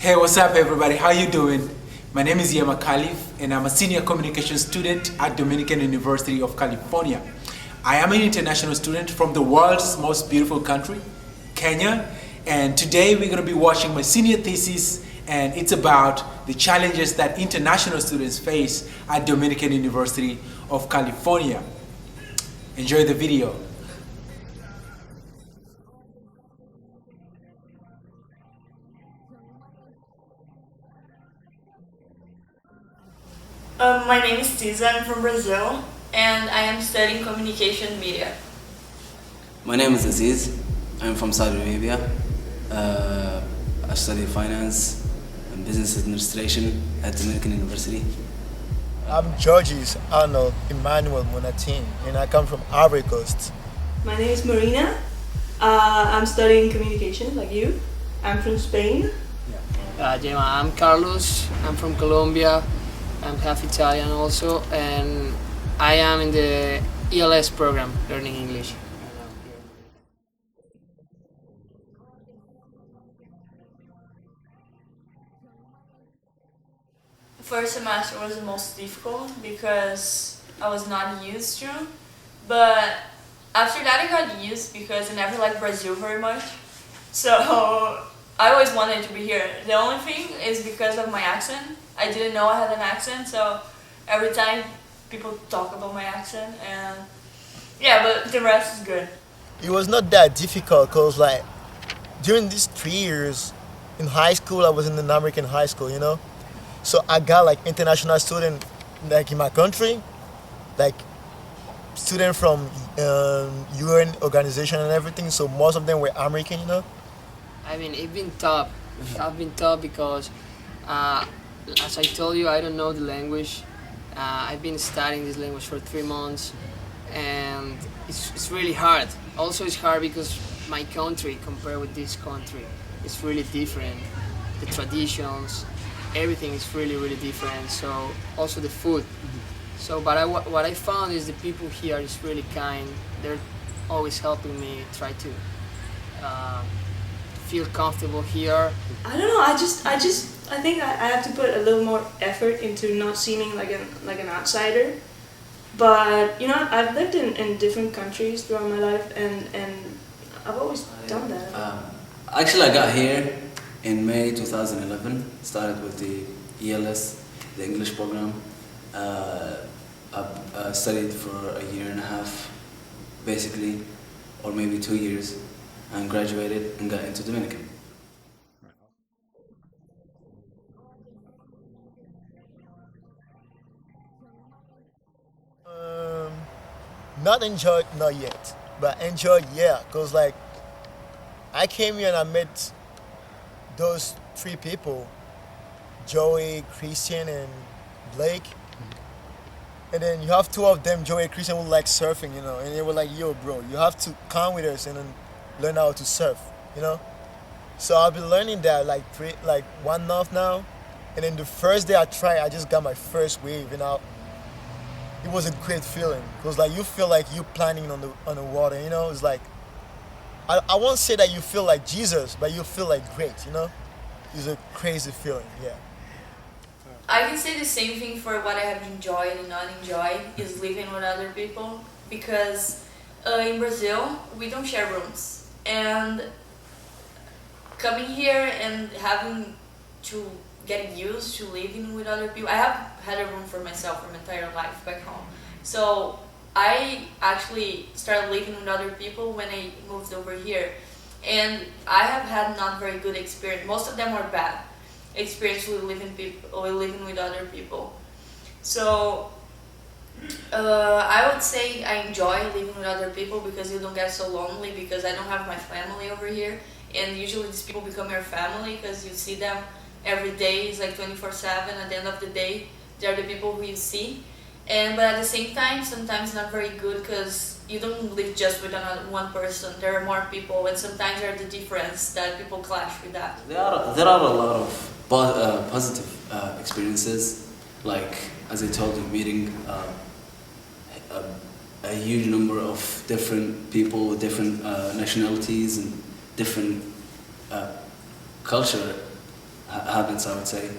Hey, what's up everybody? How you doing? My name is Yema Khalif and I'm a senior communication student at Dominican University of California. I am an international student from the world's most beautiful country, Kenya, and today we're going to be watching my senior thesis, and it's about the challenges that international students face at Dominican University of California. Enjoy the video. My name is Tiza, I'm from Brazil, and I am studying communication media. My name is Aziz. I'm from Saudi Arabia. I study finance and business administration at Dominican University. I'm Georges Arnold Emmanuel Munatin, and I come from Ivory Coast. My name is Marina. I'm studying communication like you. I'm from Spain. Gemma, I'm Carlos. I'm from Colombia. I'm half Italian also, and I am in the ELS program, learning English. First semester was the most difficult because I was not used to, but after that I got used because I never liked Brazil very much. So I always wanted to be here. The only thing is because of my accent. I didn't know I had an accent, so every time people talk about my accent, and yeah, but the rest is good. It was not that difficult because, like, during these 3 years in high school, I was in an American high school, you know? So I got, like, international student, like, in my country, like, student from UN organization and everything, so most of them were American, you know? I mean, it's been tough. I've been tough because, as I told you, I don't know the language. I've been studying this language for 3 months, and it's really hard. Also, it's hard because my country, compared with this country, is really different. The traditions, everything is really, really different. So, also the food. So, but what I found is the people here is really kind. They're always helping me try to feel comfortable here. I don't know. I think I have to put a little more effort into not seeming like an outsider. But you know, I've lived in different countries throughout my life, and I've always done that. Actually, I got here in May 2011. Started with the ELS, the English program. I studied for a year and a half, basically, or maybe 2 years, and graduated and got into Dominican. Not enjoyed, not yet, but enjoyed, yeah, because, like, I came here and I met those 3 people, Joey, Christian, and Blake. And then you have 2 of them, Joey and Christian, who like surfing, you know, and they were like, yo, bro, you have to come with us and then learn how to surf, you know? So I've been learning that like 1 month now. And then the first day I tried, I just got my first wave, and it was a great feeling. Because like you feel like you're planning on the water, you know? It's like, I won't say that you feel like Jesus, but you feel like great, you know? It's a crazy feeling, yeah. I can say the same thing for what I have enjoyed and not enjoyed is living with other people, because in Brazil we don't share rooms, and coming here and having to get used to living with other people. I have had a room for myself for my entire life back home, so I actually started living with other people when I moved over here, and I have had not very good experience. Most of them were bad experience with living with other people. So I would say I enjoy living with other people because you don't get so lonely, because I don't have my family over here, and usually these people become your family because you see them every day. It's like 24/7. At the end of the day, they're the people who you see. But at the same time, sometimes not very good because you don't live just with one person. There are more people, and sometimes there's the difference that people clash with that. There are a lot of positive experiences, like, as I told you, meeting a huge number of different people with different nationalities and different culture, habits, I would say.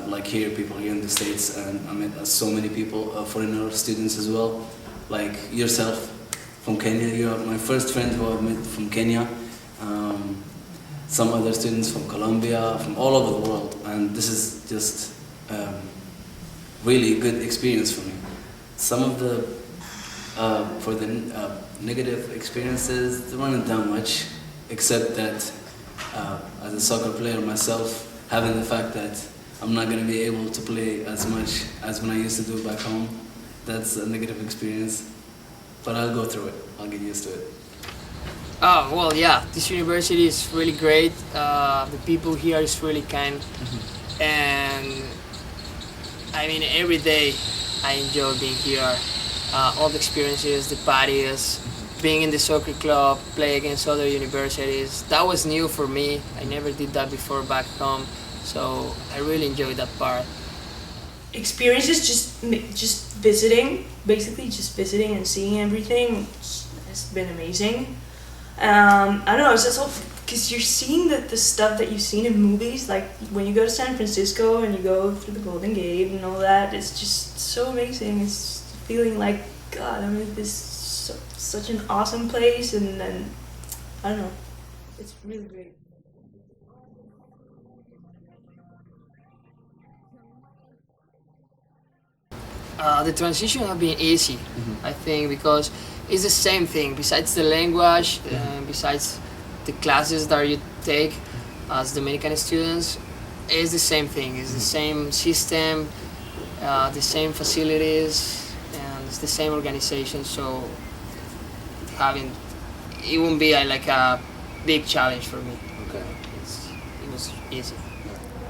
Like here, people here in the States, and I met so many people, foreigner students as well, like yourself from Kenya. You're my first friend who I met from Kenya. Some other students from Colombia, from all over the world, and this is just really good experience for me. Some of the for the negative experiences, there weren't that much, except that as a soccer player myself, having the fact that I'm not going to be able to play as much as when I used to do back home, that's a negative experience. But I'll go through it. I'll get used to it. Oh, well, yeah, this university is really great. The people here is really kind. And I mean, every day I enjoy being here. All the experiences, the parties, being in the soccer club, play against other universities. That was new for me. I never did that before back home. So I really enjoyed that part. Experiences, just visiting, basically just visiting and seeing everything has been amazing. I don't know, it's also because you're seeing the stuff that you've seen in movies, like when you go to San Francisco and you go through the Golden Gate and all that, it's just so amazing. It's feeling like, God, I mean, this is such an awesome place, and I don't know, it's really great. The transition has been easy, I think, because it's the same thing. Besides the language, besides the classes that you take as Dominican students, it's the same thing. It's the same system, the same facilities, and it's the same organization. So it won't be like a big challenge for me. Okay. It was easy.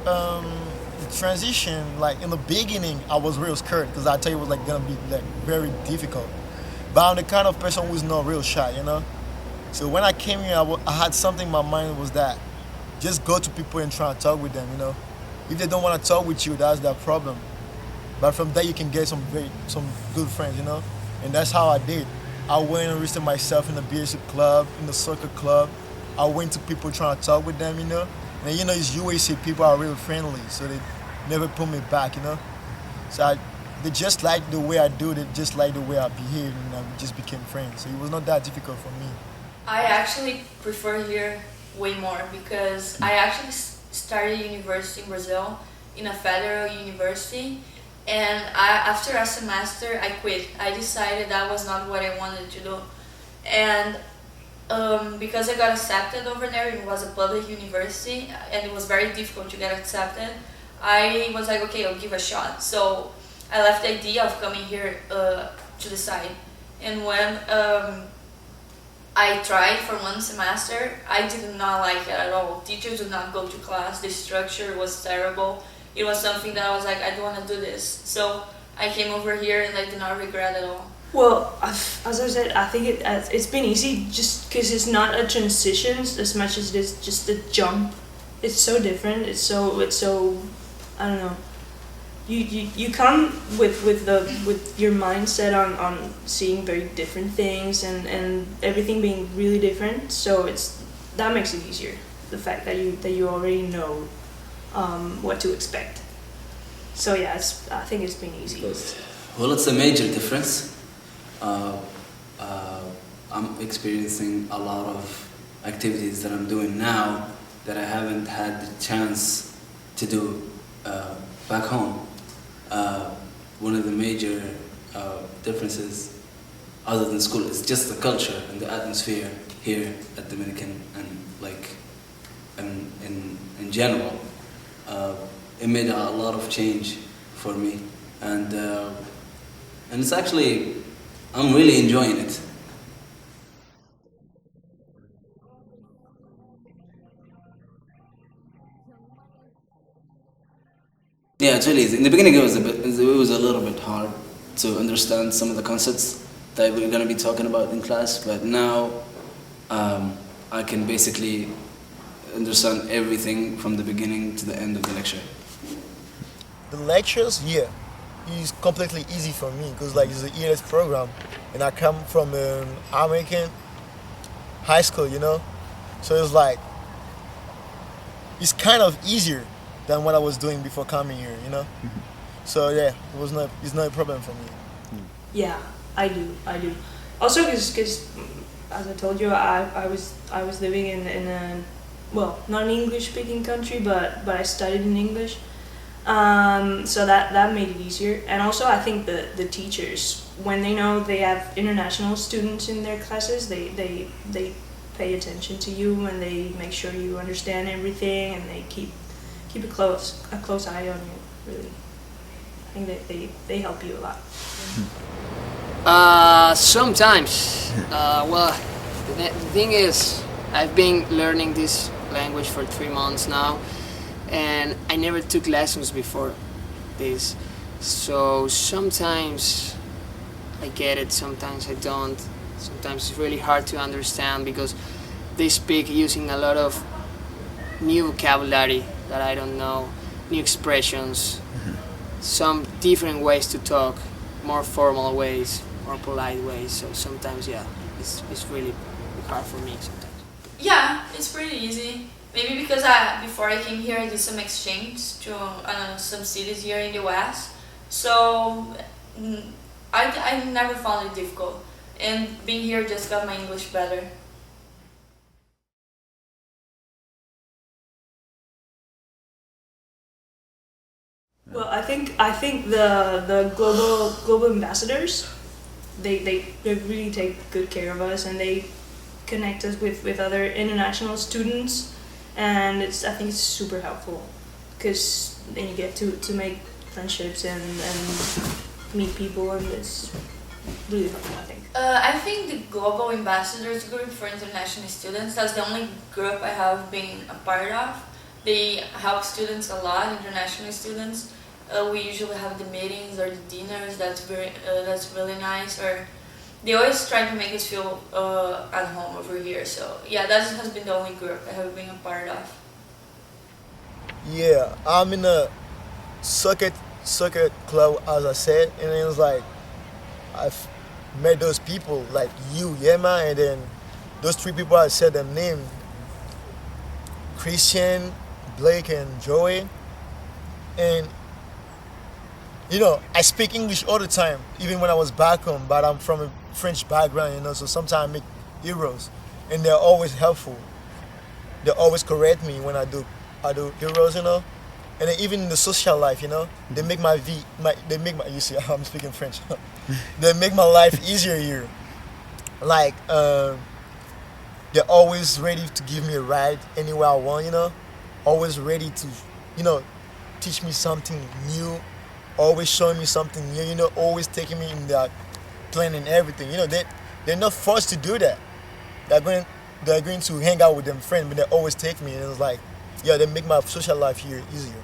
The transition, like in the beginning, I was real scared because I tell you it was like gonna be like very difficult. But I'm the kind of person who's not real shy, you know. So when I came here, I had something in my mind was that just go to people and try to talk with them, you know. If they don't want to talk with you, that's their problem. But from there you can get some good friends, you know. And that's how I did. I went and registered myself in the BSC club, in the soccer club. I went to people trying to talk with them, you know. And you know, it's UAC, people are real friendly, so they never put me back, you know. So they just like the way I do, they just like the way I behave, and we just became friends. So it was not that difficult for me. I actually prefer here way more because I actually started university in Brazil, in a federal university, and after a semester I quit. I decided that was not what I wanted to do, and because I got accepted over there, it was a public university and it was very difficult to get accepted. I was like, okay, I'll give a shot. So I left the idea of coming here to decide. And when I tried for one semester, I did not like it at all. Teachers would not go to class, the structure was terrible. It was something that I was like, I don't want to do this. So I came over here and I did not regret it at all. Well, as I said, I think it's been easy just because it's not a transition as much as it is just a jump. It's so different. It's so I don't know. You come with your mindset on seeing very different things and everything being really different. So that makes it easier. The fact that you already know what to expect. So yeah, I think it's been easy. Well, it's a major difference. I'm experiencing a lot of activities that I'm doing now that I haven't had the chance to do back home. One of the major differences, other than school, is just the culture and the atmosphere here at Dominican, and like in general. It made a lot of change for me, and it's actually, I'm really enjoying it. Yeah, it's really easy. In the beginning, it was a little bit hard to understand some of the concepts that we're going to be talking about in class, but now I can basically understand everything from the beginning to the end of the lecture. The lectures, yeah, is completely easy for me because like it's an ELS program, and I come from an American high school, you know, so it's like it's kind of easier than what I was doing before coming here, you know. So yeah, it's not a problem for me. Yeah, I do. Also, because as I told you, I was living in a, well, not an English speaking country, but I studied in English. So that made it easier. And also, I think the teachers, when they know they have international students in their classes, they pay attention to you and they make sure you understand everything, and they keep a close eye on you. Really, I think that they help you a lot. Sometimes. Well, the thing is, I've been learning this language for 3 months now, and I never took lessons before this. So sometimes I get it, sometimes I don't. Sometimes it's really hard to understand because they speak using a lot of new vocabulary that I don't know, new expressions, some different ways to talk, more formal ways, more polite ways. So sometimes, yeah, it's really hard for me sometimes. Yeah, it's pretty easy. Maybe because before I came here, I did some exchange to some cities here in the West. So I never found it difficult. And being here just got my English better. Well, I think the global ambassadors, they really take good care of us, and they connect us with other international students, and I think it's super helpful because then you get to make friendships and meet people, and it's really helpful, I think. I think the Global Ambassadors Group for International Students, that's the only group I have been a part of. They help students a lot, international students. We usually have the meetings or the dinners, that's really nice. Or they always try to make us feel at home over here. So yeah, that has been the only group I have been a part of. Yeah, I'm in a circuit club, as I said, and it was like I've met those people like you, Yema, and then those 3 people I said their name, Christian, Blake, and Joey. And you know, I speak English all the time, even when I was back home, but I'm from a French background, you know, so sometimes I make heroes, and they're always helpful. They always correct me when I do heroes, you know. And then even in the social life, you know, they make you see, I'm speaking French. They make my life easier here. Like, they're always ready to give me a ride anywhere I want, you know. Always ready to, you know, teach me something new. Always showing me something new, you know. Always taking me in their plan and everything. You know, they're not forced to do that. They're going to hang out with them friends, but they always take me. And it's like, yeah, they make my social life here easier.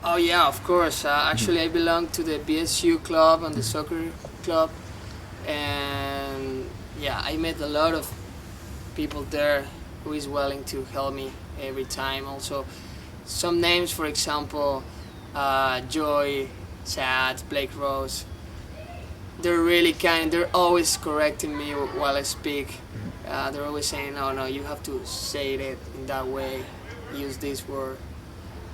Oh yeah, of course. Actually, I belong to the BSU club and the soccer club, and yeah, I met a lot of people there who is willing to help me every time. Also, some names, for example, Joy, Chad, Blake Rose. They're really kind. They're always correcting me while I speak. They're always saying, "No, you have to say it in that way. Use this word."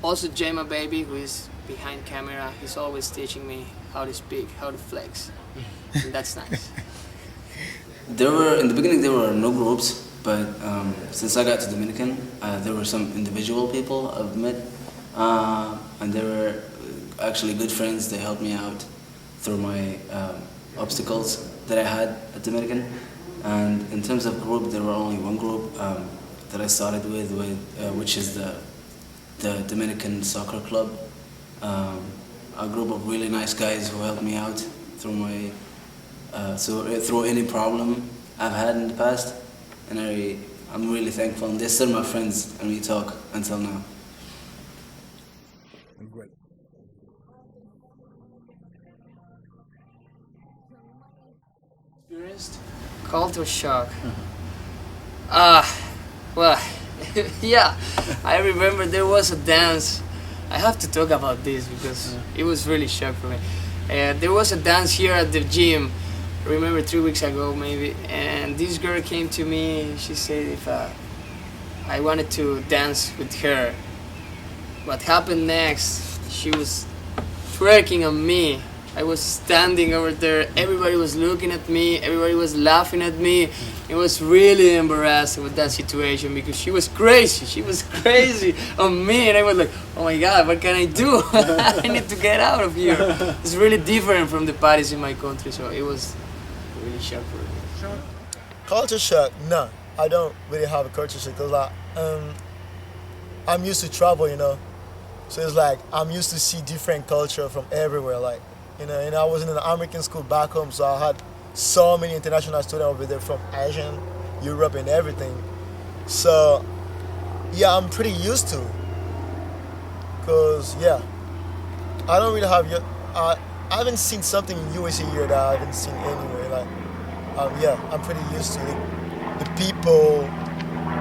Also, Jema Baby, who is behind camera, he's always teaching me how to speak, how to flex. And that's nice. In the beginning, there were no groups, but since I got to Dominican, there were some individual people I've met, and they were actually good friends. They helped me out through my obstacles that I had at Dominican. And in terms of group, there were only one group that I started with which is the Dominican Soccer Club. A group of really nice guys who helped me out through my through any problem I've had in the past, and I'm really thankful. And they're still my friends, and we talk until now. Great. Experienced culture shock. Well, yeah, I remember there was a dance. I have to talk about this because it was really shock for me. There was a dance here at the gym. I remember 3 weeks ago maybe, and this girl came to me. She said if I wanted to dance with her, what happened next, she was twerking on me. I was standing over there, everybody was looking at me, everybody was laughing at me. It was really embarrassing with that situation because she was crazy on me, and I was like, oh my god, what can I do? I need to get out of here. It's really different from the parties in my country, so it was really shock for me. Culture shock? No, I don't really have a culture shock because I'm used to travel, you know. So it's like I'm used to see different culture from everywhere. Like, you know, and I was in an American school back home, so I had so many international students over there from Asia, Europe, and everything. So yeah, I'm pretty used to. Cause yeah, I don't really have I haven't seen something in USA here that I haven't seen anywhere. Like, yeah, I'm pretty used to the people,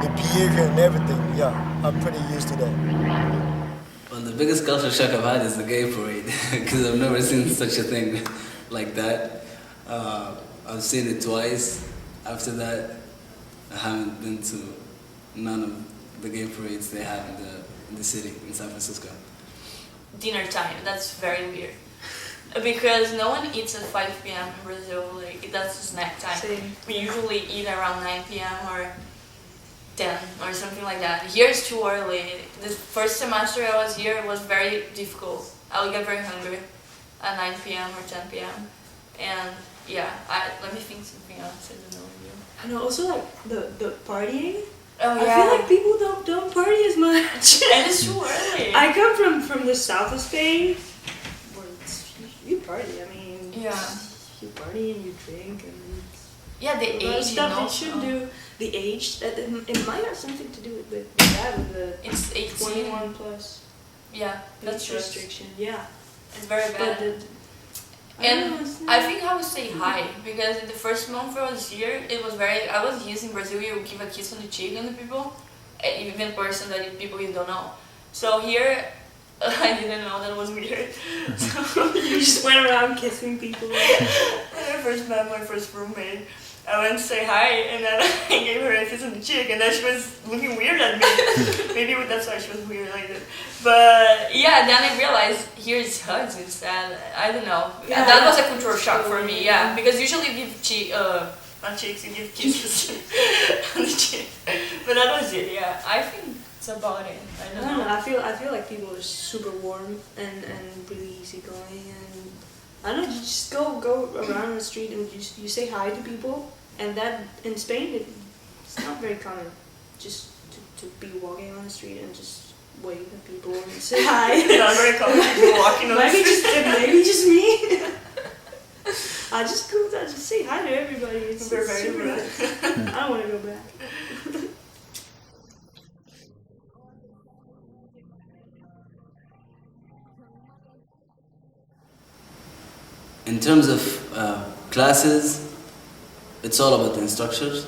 the behavior, and everything. Yeah, I'm pretty used to that. Well, the biggest culture shock I've had is the gay parade, because I've never seen such a thing like that. I've seen it twice. After that, I haven't been to none of the gay parades they have in the city, in San Francisco. Dinner time, that's very weird. Because no one eats at 5 p.m. in Brazil, like that's snack time. Same. We usually eat around 9 p.m. or 10 or something like that. Here it's too early. The first semester I was here was very difficult. I would get very hungry at 9 p.m. or 10 p.m. And yeah, let me think something else. I don't know. I know. Also, like the partying. Oh I yeah. feel like people don't party as much. And it's too early. I come from the south of Spain, where you party. I mean, Yeah. you party and you drink and Yeah, the a lot of age, stuff you know. they should do. The age, that it might have something to do with that, with the It's 18. 21 plus Yeah, that's age true. restriction. Yeah, It's very but bad. I don't know, And it's I not- think I would say hi because in the first month I was here, it was very. I was used in Brazil, you give a kiss on the cheek on the people, even person that people you don't know. So here, I didn't know that was weird. So you just went around kissing people. when I first met my first roommate, I went to say hi, and then I gave her a kiss on the cheek, and then she was looking weird at me. Maybe that's why she was weird like that. But yeah, then I realized here it's hugs instead. I don't know. Yeah. That was a cultural shock for me. Yeah, because usually you give not cheeks, you give kisses on the cheek. But that was it. Yeah, I think it's about it. I I don't don't know. know. I feel like people are super warm and really easygoing, and I don't know. You just go around the street and you say hi to people, and that in Spain it's not very common. Just to be walking on the street and just wave at people and say hi. Not very common people walking on the maybe street. maybe just me. I just say hi to everybody. It's We're very super rude. nice. I don't want to go back. In terms of classes, it's all about the instructors,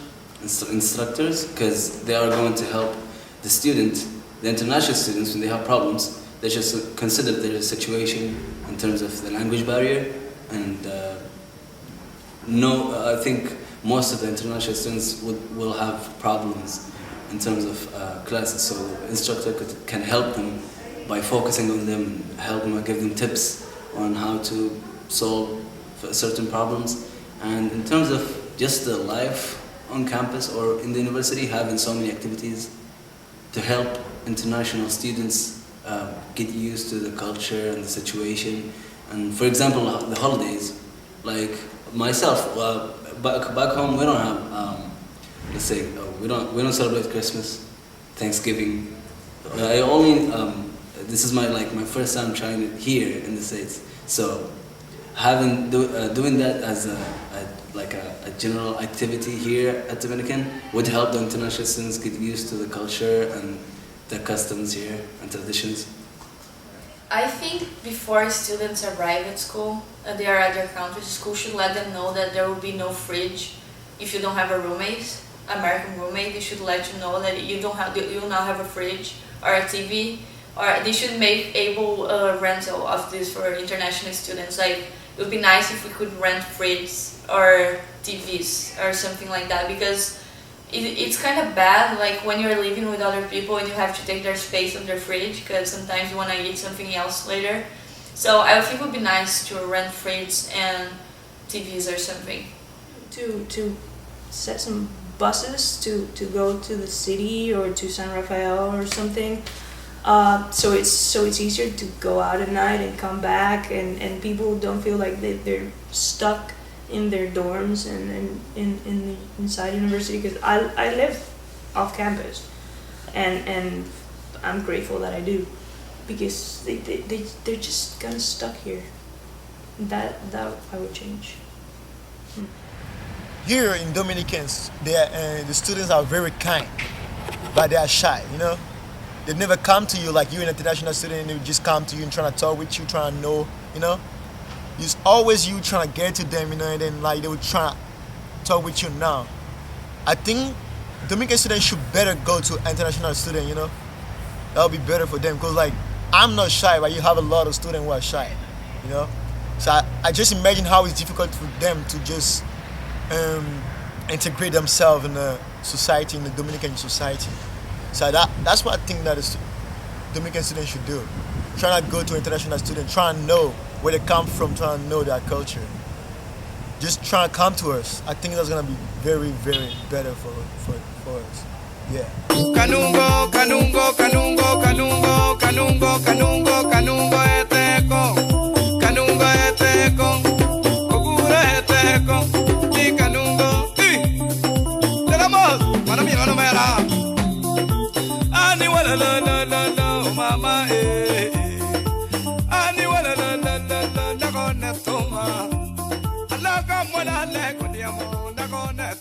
because they are going to help the student, the international students, when they have problems. They just consider their situation in terms of the language barrier, and I think most of the international students will have problems in terms of classes. So the instructor can help them by focusing on them, and help them, give them tips on how to solve certain problems. And in terms of just the life on campus or in the university, having so many activities to help international students get used to the culture and the situation. And for example, the holidays, like myself, back home we don't have, let's say, we don't celebrate Christmas, Thanksgiving. I only this is my first time trying it here in the States. So doing that as a general activity here at Dominican would help the international students get used to the culture and the customs here and traditions. I think before students arrive at school, they are at their country, school should let them know that there will be no fridge if you don't have a roommate, American roommate. They should let you know that you will not have a fridge or a TV, or they should make able rental of this for international students. Like, it would be nice if we could rent fridges or TVs or something like that, because it's kind of bad, like when you're living with other people and you have to take their space on their fridge because sometimes you want to eat something else later. So I think it would be nice to rent fridges and TVs or something. To set some buses to go to the city or to San Rafael or something. So it's easier to go out at night and come back, and people don't feel like they're stuck in their dorms and inside university, because I live off campus, and I'm grateful that I do, because they're just kind of stuck here. That I would change. Here in Dominicans, the students are very kind, but they are shy, you know? They never come to you like you're an international student, and they just come to you and trying to talk with you, trying to know, you know? It's always you trying to get to them, you know, and then like they would try to talk with you now. I think Dominican students should better go to international student, you know? That would be better for them, because like I'm not shy, but you have a lot of students who are shy, you know? So I just imagine how it's difficult for them to just integrate themselves in the society, in the Dominican society. So that's what I think that the Dominican students should do. Try not go to international students, try and know where they come from, try and know their culture. Just try and come to us. I think that's gonna be very, very better for us. Yeah. Kanungo, kanungo, kanungo, kanungo, kanungo, kanungo, kanungo eteko. Kanungo eteko. Ogura eteko. Ni kanungo. Tenemos. Para mí no me era. Ani wala la la la la mama Ani wala la la la la na kone toma. Ala kamwala le kodiamo na kone